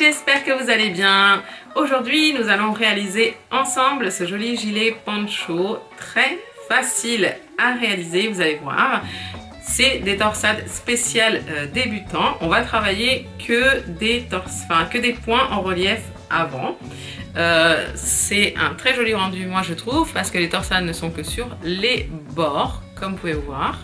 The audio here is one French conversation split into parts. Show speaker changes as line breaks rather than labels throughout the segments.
j'espère que vous allez bien. Aujourd'hui, nous allons réaliser ensemble ce joli gilet poncho très facile à réaliser, vous allez voir. C'est des torsades spéciales débutants. On va travailler que des points en relief avant. C'est un très joli rendu, moi je trouve, parce que les torsades ne sont que sur les bords, comme vous pouvez voir.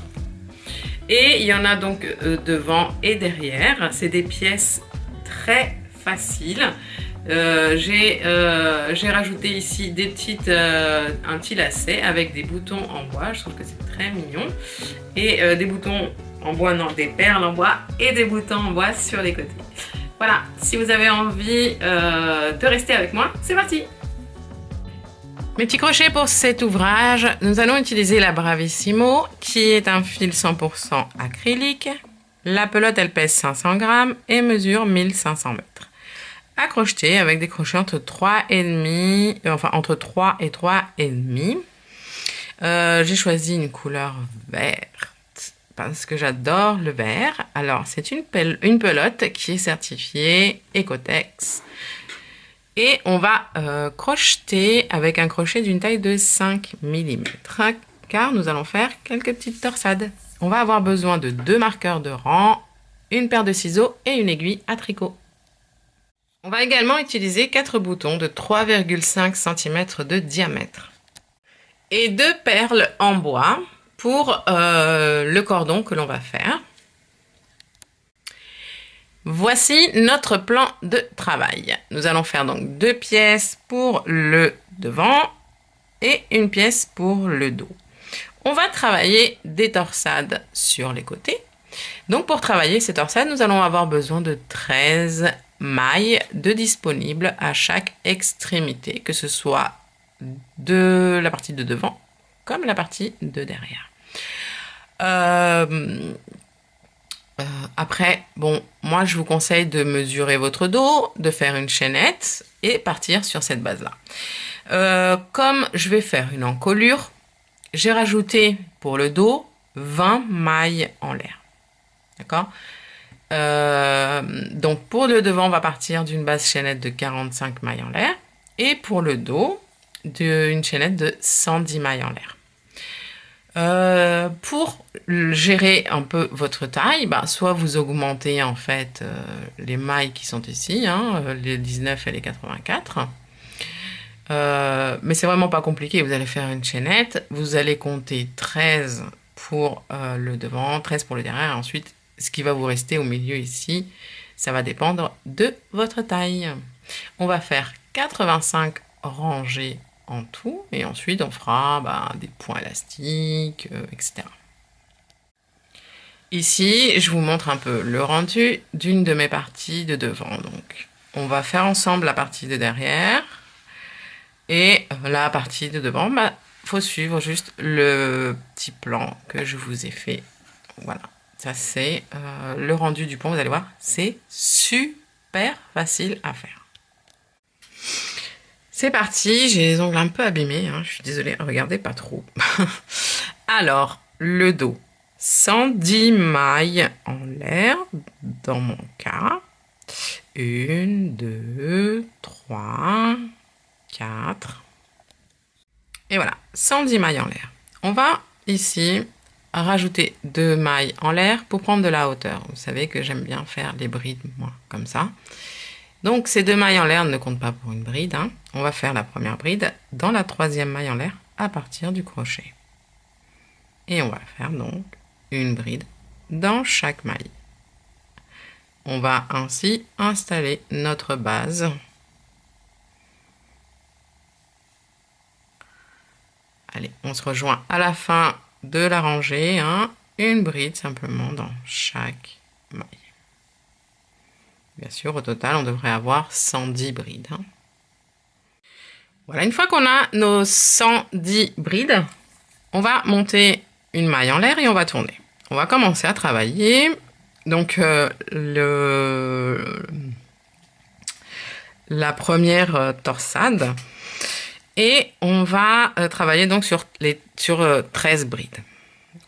Et il y en a donc devant et derrière. C'est des pièces très faciles. J'ai rajouté ici des un petit lacet avec des boutons en bois. Je trouve que c'est très mignon. Et des boutons en bois, non, des perles en bois et des boutons en bois sur les côtés. Voilà, si vous avez envie de rester avec moi, c'est parti! Mes petits crochets pour cet ouvrage, nous allons utiliser la Bravissimo qui est un fil 100% acrylique. La pelote elle pèse 500 grammes et mesure 1500 mètres. À crocheter avec des crochets entre 3,5, entre 3 et 3,5. J'ai choisi une couleur verte parce que j'adore le vert. Alors c'est une pelote qui est certifiée Ecotex. Et on va crocheter avec un crochet d'une taille de 5 mm, car nous allons faire quelques petites torsades. On va avoir besoin de 2 marqueurs de rang, une paire de ciseaux et une aiguille à tricot. On va également utiliser 4 boutons de 3,5 cm de diamètre. Et 2 perles en bois pour le cordon que l'on va faire. Voici notre plan de travail. Nous allons faire donc 2 pièces pour le devant et une pièce pour le dos. On va travailler des torsades sur les côtés. Donc pour travailler ces torsades, nous allons avoir besoin de 13 mailles de disponibles à chaque extrémité, que ce soit de la partie de devant comme la partie de derrière. Après, bon, moi je vous conseille de mesurer votre dos, de faire une chaînette et partir sur cette base-là. Comme je vais faire une encolure, j'ai rajouté pour le dos 20 mailles en l'air. D'accord? Donc pour le devant, on va partir d'une base chaînette de 45 mailles en l'air et pour le dos, d'une chaînette de 110 mailles en l'air. Pour gérer un peu votre taille, soit vous augmentez en fait les mailles qui sont ici, les 19 et les 84. Mais c'est vraiment pas compliqué, vous allez faire une chaînette, vous allez compter 13 pour le devant, 13 pour le derrière, et ensuite ce qui va vous rester au milieu ici, ça va dépendre de votre taille. On va faire 85 rangées en tout et ensuite on fera des points élastiques, etc. Ici je vous montre un peu le rendu d'une de mes parties de devant. Donc on va faire ensemble la partie de derrière et la partie de devant. Faut suivre juste le petit plan que je vous ai fait. Voilà, ça c'est le rendu du pont. Vous allez voir, c'est super facile à faire. C'est parti, j'ai les ongles un peu abîmés, je suis désolée, regardez pas trop. Alors, le dos, 110 mailles en l'air, dans mon cas. 1, 2, 3, 4. Et voilà, 110 mailles en l'air. On va ici rajouter 2 mailles en l'air pour prendre de la hauteur. Vous savez que j'aime bien faire les brides, moi, comme ça. Donc ces 2 mailles en l'air ne comptent pas pour une bride. On va faire la première bride dans la 3e maille en l'air à partir du crochet. Et on va faire donc une bride dans chaque maille. On va ainsi installer notre base. Allez, on se rejoint à la fin de la rangée. Une bride simplement dans chaque maille. Bien sûr, au total, on devrait avoir 110 brides. Voilà, une fois qu'on a nos 110 brides, on va monter une maille en l'air et on va tourner. On va commencer à travailler. Donc, la première torsade. Et on va travailler donc sur 13 brides.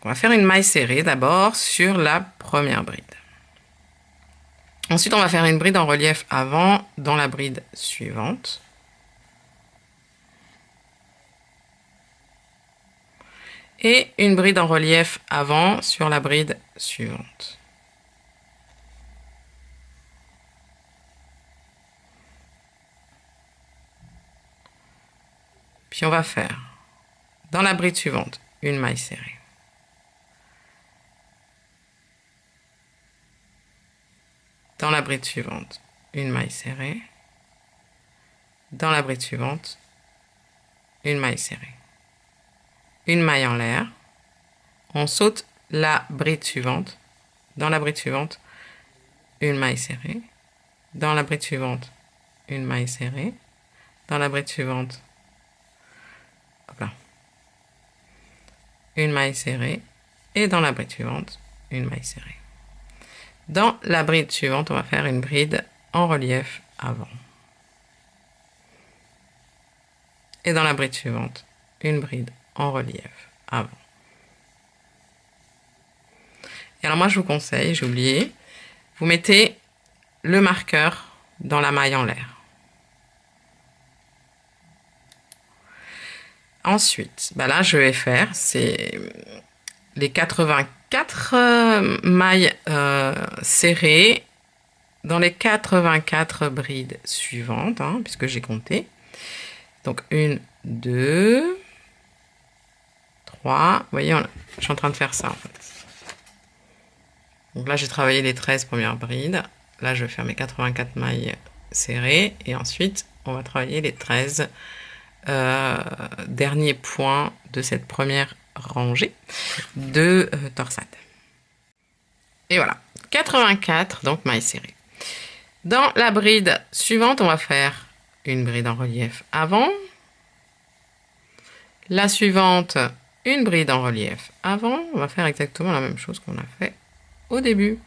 On va faire une maille serrée d'abord sur la première bride. Ensuite, on va faire une bride en relief avant dans la bride suivante. Et une bride en relief avant sur la bride suivante. Puis on va faire dans la bride suivante une maille serrée. Dans la bride suivante, une maille serrée. Dans la bride suivante, une maille serrée. Une maille en l'air. On saute la bride suivante. Dans la bride suivante, une maille serrée. Dans la bride suivante, une maille serrée. Dans la bride suivante, hop là, une maille serrée. Et dans la bride suivante, une maille serrée. Dans la bride suivante, on va faire une bride en relief avant. Et dans la bride suivante, une bride en relief avant. Et alors moi, je vous conseille, j'ai oublié, vous mettez le marqueur dans la maille en l'air. Ensuite, là, je vais faire, c'est les 84 mailles serrées dans les 84 brides suivantes, puisque j'ai compté. Donc 1, 2, 3, vous voyez, je suis en train de faire ça en fait. Donc là, j'ai travaillé les 13 premières brides. Là, je vais faire mes 84 mailles serrées. Et ensuite, on va travailler les 13 derniers points de cette première rangée de torsade. Et voilà, 84 donc mailles serrées. Dans la bride suivante, on va faire une bride en relief avant. La suivante, une bride en relief avant. On va faire exactement la même chose qu'on a fait au début.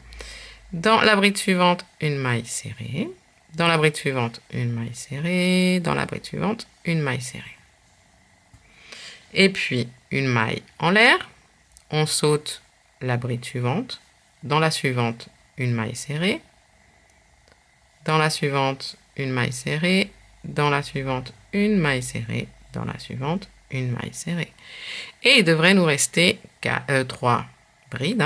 Dans la bride suivante, une maille serrée. Dans la bride suivante, une maille serrée. Dans la bride suivante, une maille serrée. Et puis, une maille en l'air. On saute la bride suivante. Dans la suivante, une maille serrée. Dans la suivante, une maille serrée. Dans la suivante, une maille serrée. Dans la suivante, une maille serrée. Et il devrait nous rester 3 brides.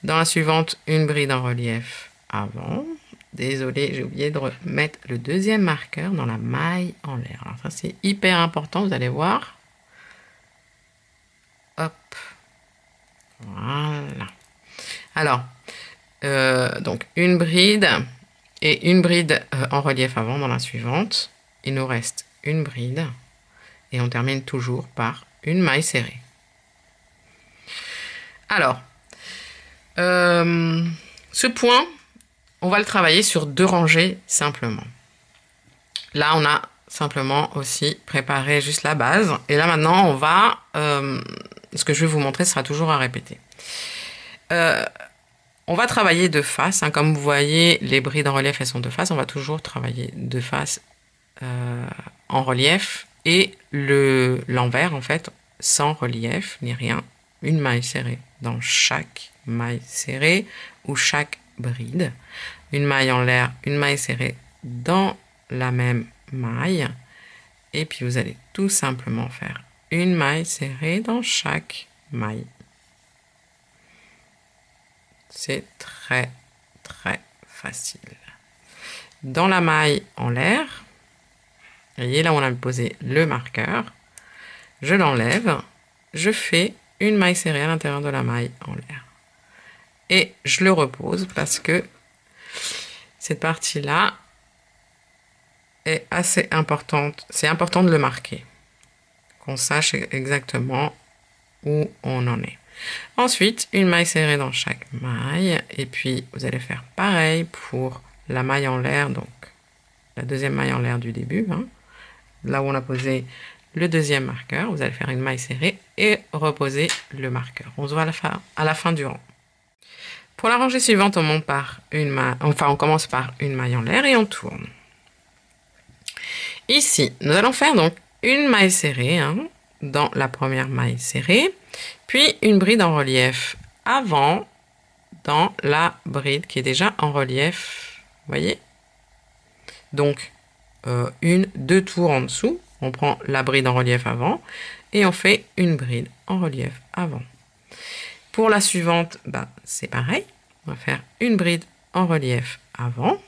Dans la suivante, une bride en relief avant. Désolé, j'ai oublié de remettre le deuxième marqueur dans la maille en l'air. Alors ça, c'est hyper important, vous allez voir. Hop. Voilà. Alors, donc une bride et une bride en relief avant dans la suivante. Il nous reste une bride et on termine toujours par une maille serrée. Alors, ce point, on va le travailler sur 2 rangées simplement. Là, on a simplement aussi préparé juste la base. Et là, maintenant, on va... ce que je vais vous montrer sera toujours à répéter. On va travailler de face. Comme vous voyez, les brides en relief, elles sont de face. On va toujours travailler de face en relief. Et l'envers, en fait, sans relief ni rien. Une maille serrée dans chaque maille serrée ou chaque bride. Une maille en l'air, une maille serrée dans la même maille. Et puis, vous allez tout simplement faire une maille serrée dans chaque maille. C'est très, très facile. Dans la maille en l'air, vous voyez là où on a posé le marqueur, je l'enlève, je fais une maille serrée à l'intérieur de la maille en l'air. Et je le repose parce que cette partie-là est assez importante. C'est important de le marquer, qu'on sache exactement où on en est. Ensuite, une maille serrée dans chaque maille. Et puis, vous allez faire pareil pour la maille en l'air, donc la deuxième maille en l'air du début. Là où on a posé le deuxième marqueur, vous allez faire une maille serrée et reposer le marqueur. On se voit à la fin du rang. Pour la rangée suivante, on monte par une maille, on commence par une maille en l'air et on tourne. Ici, nous allons faire donc une maille serrée dans la première maille serrée, puis une bride en relief avant dans la bride qui est déjà en relief voyez? Donc, deux tours en dessous, on prend la bride en relief avant et on fait une bride en relief avant. Pour la suivante, bah, c'est pareil. On va faire une bride en relief avant.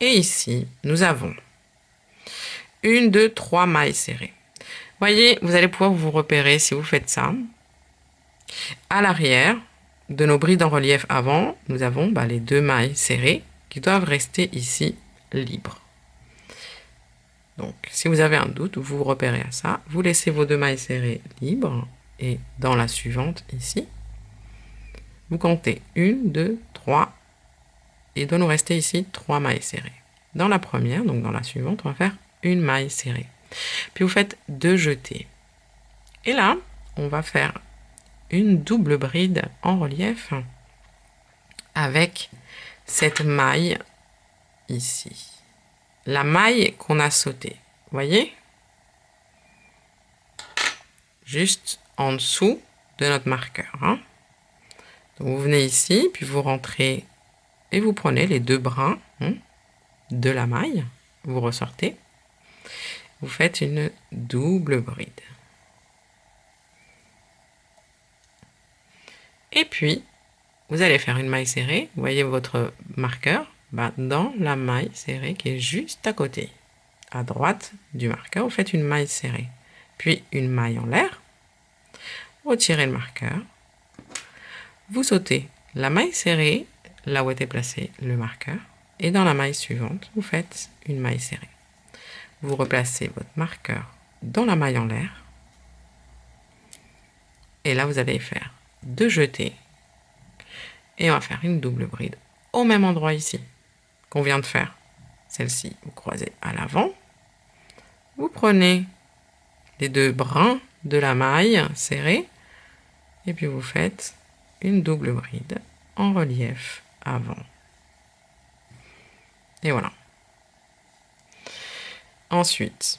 Et ici, nous avons 1, 2, 3 mailles serrées. Voyez, vous allez pouvoir vous repérer si vous faites ça. À l'arrière de nos brides en relief avant, nous avons les 2 mailles serrées qui doivent rester ici libres. Donc, si vous avez un doute, vous vous repérez à ça. Vous laissez vos 2 mailles serrées libres et dans la suivante ici, vous comptez 1, 2, 3 et il doit nous rester ici 3 mailles serrées. Dans la première, donc dans la suivante, on va faire une maille serrée. Puis vous faites 2 jetés. Et là, on va faire une double bride en relief avec cette maille ici. La maille qu'on a sautée, voyez? Juste en dessous de notre marqueur. Hein. Donc vous venez ici, puis vous rentrez et vous prenez les 2 brins de la maille, vous ressortez, vous faites une double bride. Et puis, vous allez faire une maille serrée, vous voyez votre marqueur, dans la maille serrée qui est juste à côté. À droite du marqueur, vous faites une maille serrée, puis une maille en l'air, retirez le marqueur, vous sautez la maille serrée, là où était placé le marqueur, et dans la maille suivante, vous faites une maille serrée. Vous replacez votre marqueur dans la maille en l'air, et là vous allez faire 2 jetés, et on va faire une double bride au même endroit ici qu'on vient de faire. Celle-ci, vous croisez à l'avant, vous prenez les 2 brins de la maille serrée, et puis vous faites une double bride en relief avant. Et voilà. Ensuite,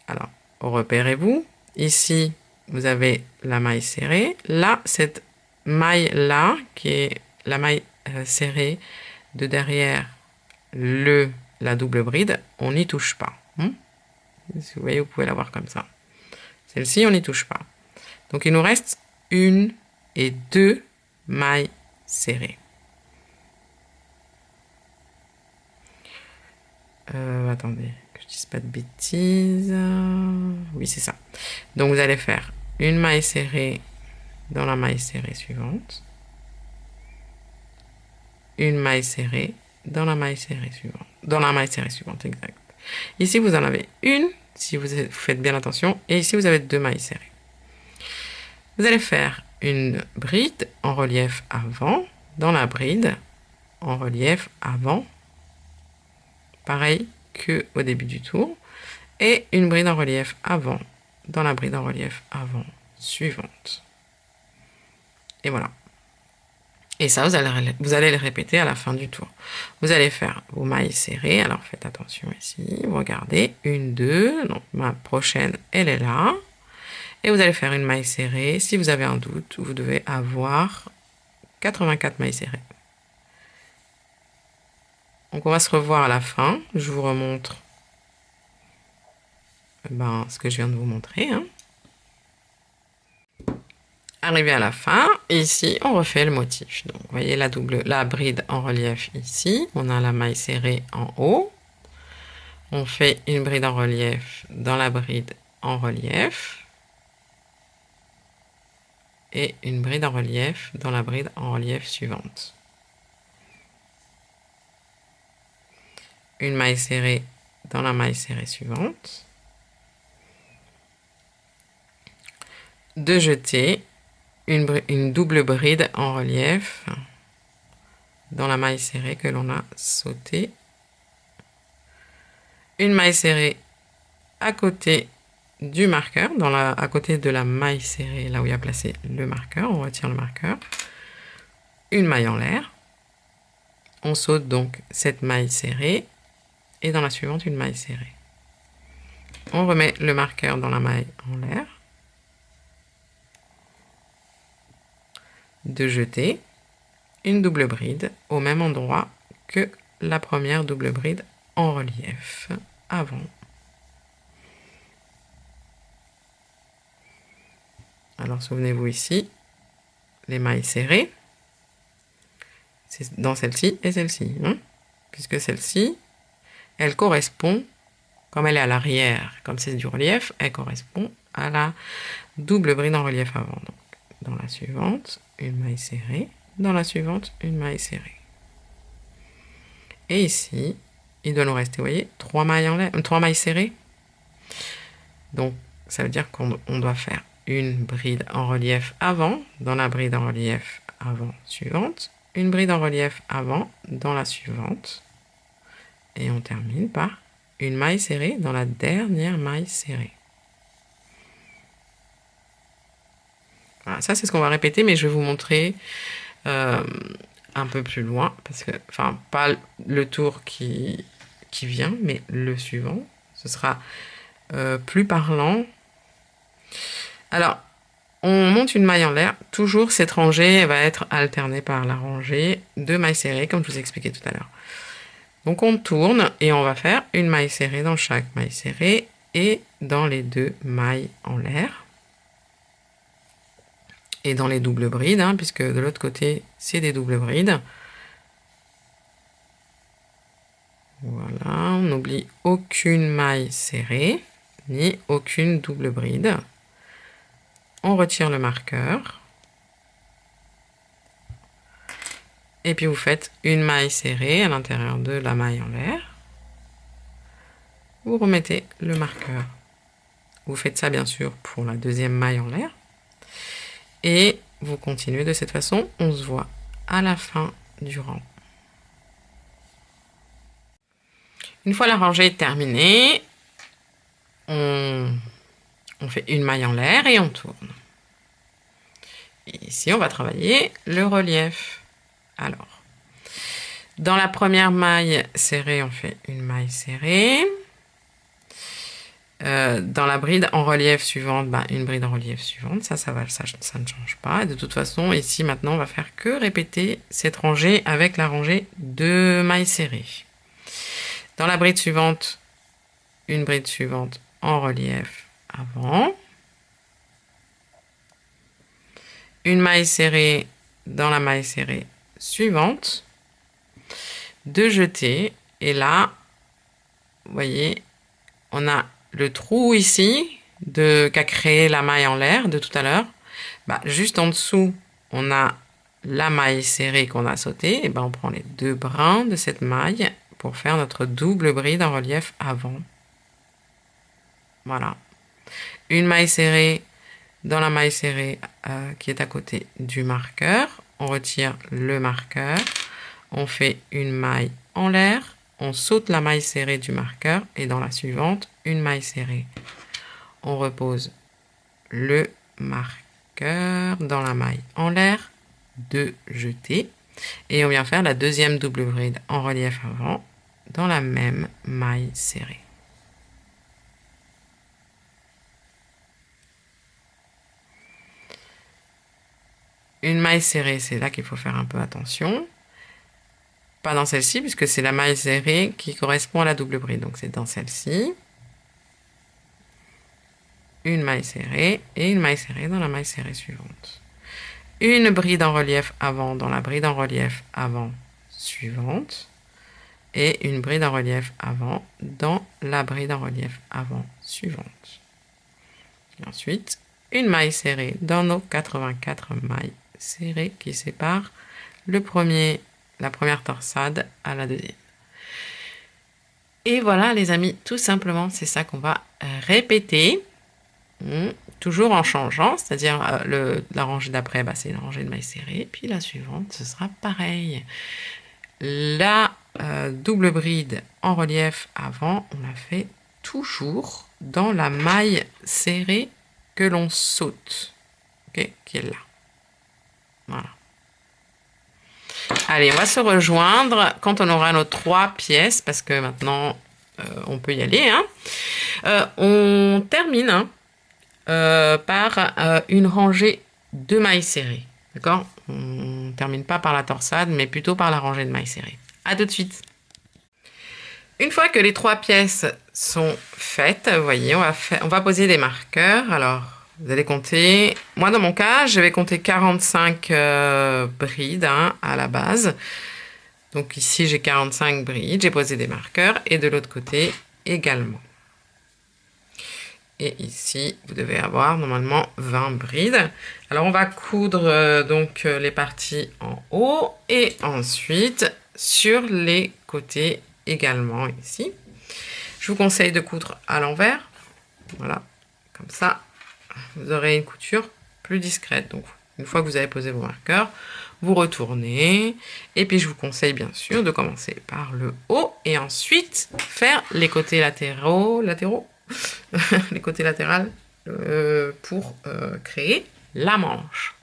alors, repérez-vous. Ici, vous avez la maille serrée. Là, cette maille-là, qui est la maille serrée de derrière la double bride, on n'y touche pas. Si vous voyez, vous pouvez la voir comme ça. Celle-ci, on n'y touche pas. Donc, il nous reste 1 et 2 mailles serrées. Attendez, que je dise pas de bêtises. Oui, c'est ça. Donc, vous allez faire une maille serrée dans la maille serrée suivante. Une maille serrée dans la maille serrée suivante. Dans la maille serrée suivante, exact. Ici, vous en avez une, si vous faites bien attention. Et ici, vous avez 2 mailles serrées. Vous allez faire une bride en relief avant. Dans la bride en relief avant. Pareil qu'au début du tour. Et une bride en relief avant. Dans la bride en relief avant suivante. Et voilà. Et ça, vous allez le répéter à la fin du tour. Vous allez faire vos mailles serrées. Alors, faites attention ici. Vous regardez. 1, 2. Donc, ma prochaine, elle est là. Et vous allez faire une maille serrée. Si vous avez un doute, vous devez avoir 84 mailles serrées. Donc, on va se revoir à la fin. Je vous remontre ce que je viens de vous montrer. Arrivé à la fin, et ici, on refait le motif. Donc, vous voyez la bride en relief ici. On a la maille serrée en haut. On fait une bride en relief dans la bride en relief. Et une bride en relief dans la bride en relief suivante. Une maille serrée dans la maille serrée suivante. 2 jetés. Une double bride en relief dans la maille serrée que l'on a sautée. Une maille serrée à côté du marqueur, à côté de la maille serrée, là où il y a placé le marqueur. On retire le marqueur. Une maille en l'air. On saute donc cette maille serrée et dans la suivante, une maille serrée. On remet le marqueur dans la maille en l'air. 2 jetés, une double bride au même endroit que la première double bride en relief avant. Alors souvenez-vous ici, les mailles serrées, c'est dans celle-ci et celle-ci, hein, puisque celle-ci, elle correspond, comme elle est à l'arrière, comme c'est du relief, elle correspond à la double bride en relief avant. Donc, dans la suivante, une maille serrée, dans la suivante, une maille serrée. Et ici, il doit nous rester, vous voyez, 3 mailles serrées. Donc, ça veut dire qu'on doit faire une bride en relief avant, dans la bride en relief avant suivante, une bride en relief avant dans la suivante, et on termine par une maille serrée dans la dernière maille serrée. Voilà, ça c'est ce qu'on va répéter, mais je vais vous montrer un peu plus loin, parce que, enfin, pas le tour qui vient, mais le suivant, ce sera plus parlant. Alors, on monte une maille en l'air, toujours cette rangée va être alternée par la rangée de mailles serrées, comme je vous ai expliqué tout à l'heure. Donc on tourne et on va faire une maille serrée dans chaque maille serrée et dans les 2 mailles en l'air. Et dans les doubles brides, hein, puisque de l'autre côté, c'est des doubles brides. Voilà, on n'oublie aucune maille serrée, ni aucune double bride. On retire le marqueur. Et puis vous faites une maille serrée à l'intérieur de la maille en l'air. Vous remettez le marqueur. Vous faites ça bien sûr pour la deuxième maille en l'air. Et vous continuez de cette façon. On se voit à la fin du rang. Une fois la rangée terminée, on fait une maille en l'air et on tourne. Et ici, on va travailler le relief. Alors, dans la première maille serrée, on fait une maille serrée. Dans la bride en relief suivante, une bride en relief suivante, ça ne change pas. Et de toute façon, ici, maintenant, on va faire que répéter cette rangée avec la rangée de mailles serrées. Dans la bride suivante, une bride suivante en relief avant. Une maille serrée dans la maille serrée suivante. 2 jetés. Et là, vous voyez, on a le trou ici qu'a créé la maille en l'air de tout à l'heure. Juste en dessous, on a la maille serrée qu'on a sautée. Et on prend les 2 brins de cette maille pour faire notre double bride en relief avant. Voilà. Une maille serrée dans la maille serrée qui est à côté du marqueur. On retire le marqueur. On fait une maille en l'air. On saute la maille serrée du marqueur. Et dans la suivante, une maille serrée. On repose le marqueur dans la maille en l'air. 2 jetés. Et on vient faire la deuxième double bride en relief avant dans la même maille serrée. Une maille serrée, c'est là qu'il faut faire un peu attention. Pas dans celle-ci, puisque c'est la maille serrée qui correspond à la double bride. Donc c'est dans celle-ci. Une maille serrée et une maille serrée dans la maille serrée suivante. Une bride en relief avant dans la bride en relief avant suivante. Et une bride en relief avant dans la bride en relief avant suivante. Et ensuite, une maille serrée dans nos 84 mailles serrées qui séparent la première torsade à la deuxième. Et voilà les amis, tout simplement, c'est ça qu'on va répéter, toujours en changeant, c'est-à-dire la rangée d'après, c'est une rangée de mailles serrées, puis la suivante, ce sera pareil. La double bride en relief avant, on la fait toujours dans la maille serrée que l'on saute, okay, qui est là. Voilà. Allez, on va se rejoindre quand on aura nos 3 pièces, parce que maintenant, on peut y aller. Hein. On termine par une rangée de mailles serrées. D'accord? On termine pas par la torsade, mais plutôt par la rangée de mailles serrées. À tout de suite. Une fois que les 3 pièces sont faites, vous voyez, on va poser des marqueurs. Alors, vous allez compter. Moi, dans mon cas, je vais compter 45 brides hein, à la base. Donc ici, j'ai 45 brides. J'ai posé des marqueurs. Et de l'autre côté, également. Et ici, vous devez avoir normalement 20 brides. Alors, on va coudre donc les parties en haut. Et ensuite, sur les côtés également ici. Je vous conseille de coudre à l'envers. Voilà, comme ça, vous aurez une couture plus discrète. Donc, une fois que vous avez posé vos marqueurs, vous retournez. Et puis, je vous conseille bien sûr de commencer par le haut et ensuite faire les côtés latéraux, les côtés latéraux pour créer la manche.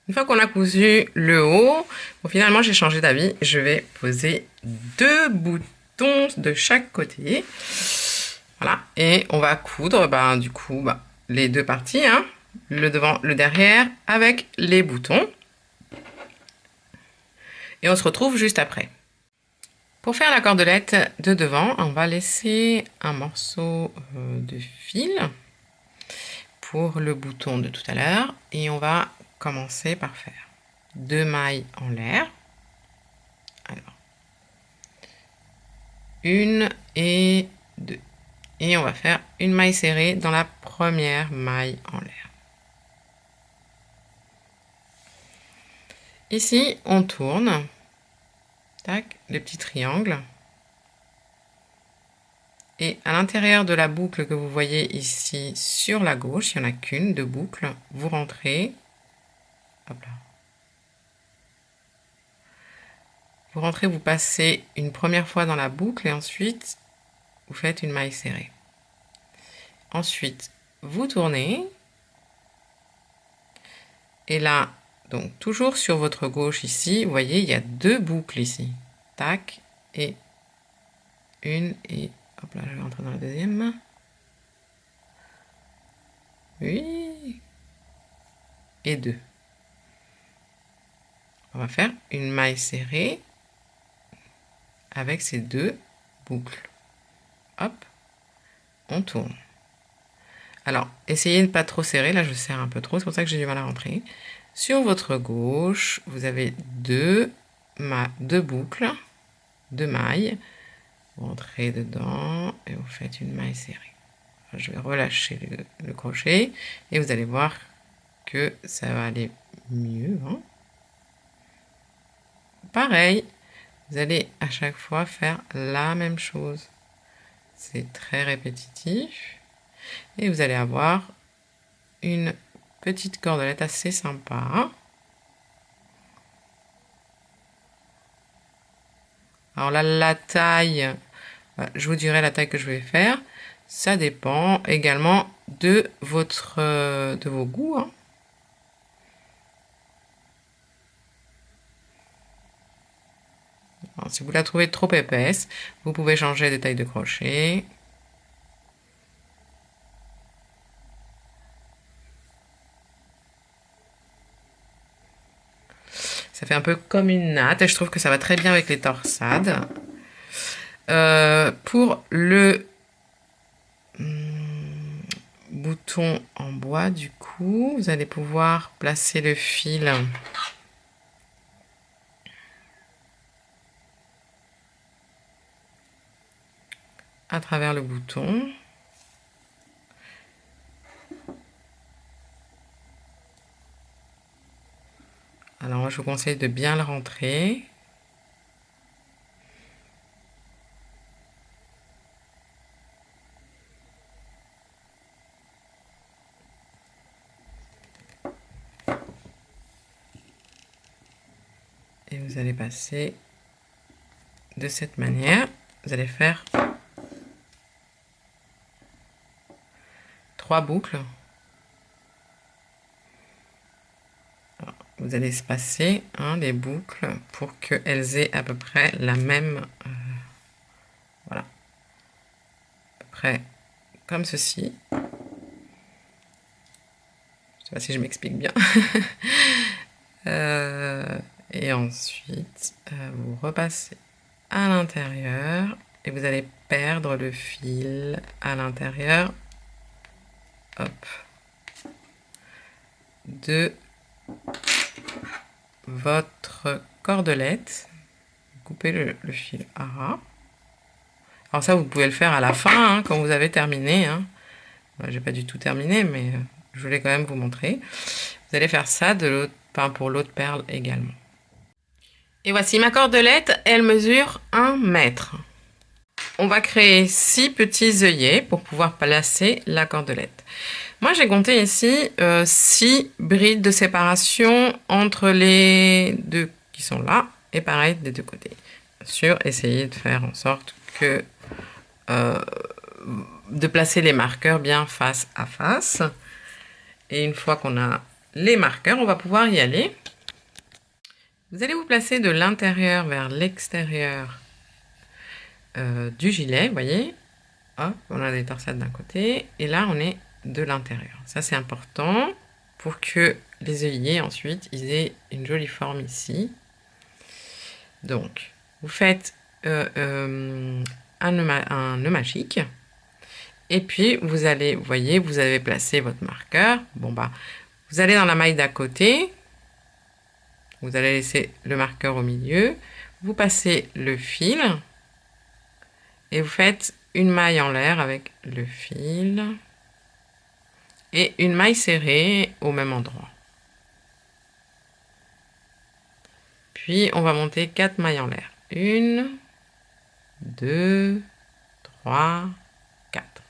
Une fois qu'on a cousu le haut, bon, finalement, j'ai changé d'avis. Je vais poser 2 boutons de chaque côté. Voilà, et on va coudre du coup les 2 parties, hein, le devant, le derrière, avec les boutons. Et on se retrouve juste après. Pour faire la cordelette de devant, on va laisser un morceau de fil pour le bouton de tout à l'heure. Et on va commencer par faire 2 mailles en l'air. Alors, 1 et 2. Et on va faire une maille serrée dans la première maille en l'air. Ici, on tourne. Tac, le petit triangle. Et à l'intérieur de la boucle que vous voyez ici sur la gauche, il n'y en a qu'une de boucle, vous rentrez. Hop là. Vous rentrez, vous passez une première fois dans la boucle et ensuite, vous faites une maille serrée. Ensuite, vous tournez. Et là, donc toujours sur votre gauche ici, vous voyez, il y a 2 boucles ici. Tac, et une, et hop là, je vais rentrer dans la deuxième. Oui. Et 2. On va faire une maille serrée avec ces 2 boucles. Hop, on tourne. Alors, essayez de ne pas trop serrer. Là, je serre un peu trop. C'est pour ça que j'ai du mal à rentrer. Sur votre gauche, vous avez 2 boucles, 2 mailles. Vous rentrez dedans et vous faites une maille serrée. Je vais relâcher le crochet et vous allez voir que ça va aller mieux. Hein. Pareil, vous allez à chaque fois faire la même chose. C'est très répétitif. Et vous allez avoir une petite cordelette assez sympa. Alors là, la taille, je vous dirai la taille que je vais faire. Ça dépend également de vos goûts. Hein. Alors, si vous la trouvez trop épaisse, vous pouvez changer de taille de crochet. Ça fait un peu comme une natte et je trouve que ça va très bien avec les torsades. Pour le bouton en bois, du coup, vous allez pouvoir placer le fil à travers le bouton. Alors, moi, je vous conseille de bien le rentrer. Et vous allez passer de cette manière. Vous allez faire 3 boucles. Alors, vous allez espacer les boucles pour qu'elles aient à peu près la même... voilà. À peu près comme ceci. Je ne sais pas si je m'explique bien. Et ensuite, vous repassez à l'intérieur et vous allez perdre le fil à l'intérieur, hop, de votre cordelette. Coupez le fil à ras. Alors ça, vous pouvez le faire à la fin, hein, quand vous avez terminé. Hein. J'ai pas du tout terminé, mais je voulais quand même vous montrer. Vous allez faire ça de l'autre, enfin, pour l'autre perle également. Et voici ma cordelette, elle mesure 1 mètre. On va créer 6 petits œillets pour pouvoir placer la cordelette. Moi, j'ai compté ici 6 brides de séparation entre les deux qui sont là, et pareil des deux côtés. Bien sûr, essayez de faire en sorte que de placer les marqueurs bien face à face. Et une fois qu'on a les marqueurs, on va pouvoir y aller. Vous allez vous placer de l'intérieur vers l'extérieur du gilet, vous voyez. Hop, on a des torsades d'un côté, et là on est de l'intérieur. Ça c'est important pour que les œillets ensuite ils aient une jolie forme ici. Donc, vous faites un nœud magique. Et puis, vous allez, vous voyez, vous avez placé votre marqueur. Bon, bah, vous allez dans la maille d'à côté. Vous allez laisser le marqueur au milieu. Vous passez le fil. Et vous faites une maille en l'air avec le fil. Et une maille serrée au même endroit. Puis, on va monter 4 mailles en l'air. 1, 2, 3, 4.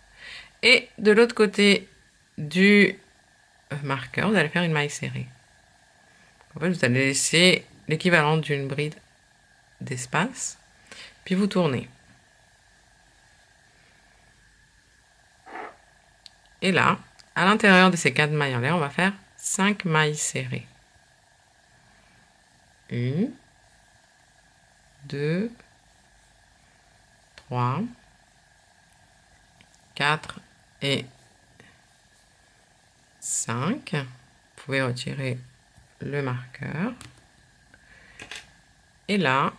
Et de l'autre côté du marqueur, vous allez faire une maille serrée. En fait, vous allez laisser l'équivalent d'une bride d'espace. Puis vous tournez. Et là, à l'intérieur de ces 4 mailles en l'air, on va faire 5 mailles serrées. 1, 2, 3, 4 et 5. Vous pouvez retirer le marqueur. Et là,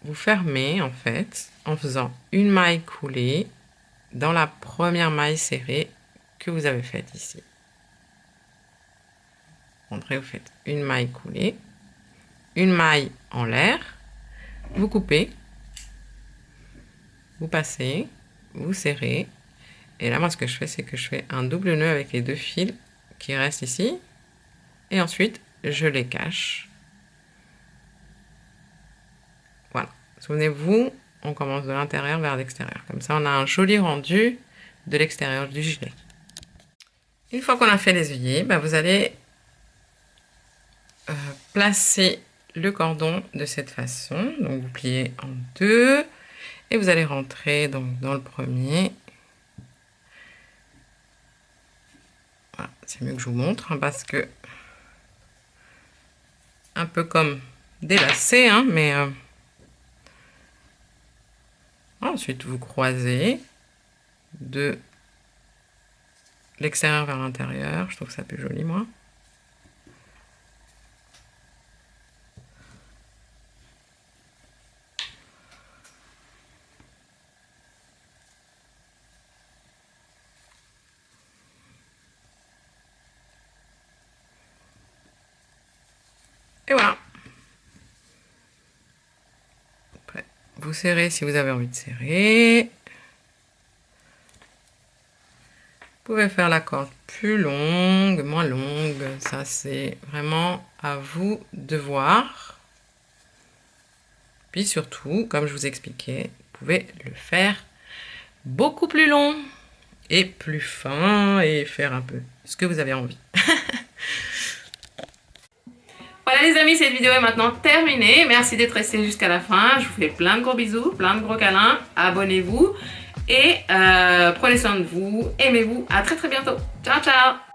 vous fermez en fait en faisant une maille coulée dans la première maille serrée que vous avez faite ici. Vous faites une maille coulée, une maille en l'air, vous coupez, vous passez, vous serrez. Et là, moi, ce que je fais, c'est que je fais un double nœud avec les 2 fils qui restent ici. Et ensuite, je les cache. Voilà. Souvenez-vous, on commence de l'intérieur vers l'extérieur. Comme ça, on a un joli rendu de l'extérieur du gilet. Une fois qu'on a fait les œillets, bah, vous allez placer le cordon de cette façon. Donc, vous pliez en 2 et vous allez rentrer donc, dans le premier. Voilà, c'est mieux que je vous montre hein, parce que un peu comme des lacets, hein, mais ensuite vous croisez de l'extérieur vers l'intérieur. Je trouve ça plus joli moi. Et voilà. Après, vous serrez si vous avez envie de serrer. Vous pouvez faire la corde plus longue, moins longue. Ça, c'est vraiment à vous de voir. Puis surtout, comme je vous expliquais, vous pouvez le faire beaucoup plus long et plus fin et faire un peu ce que vous avez envie. Voilà les amis, cette vidéo est maintenant terminée. Merci d'être restés jusqu'à la fin. Je vous fais plein de gros bisous, plein de gros câlins. Abonnez-vous et prenez soin de vous. Aimez-vous. À très bientôt. Ciao, ciao.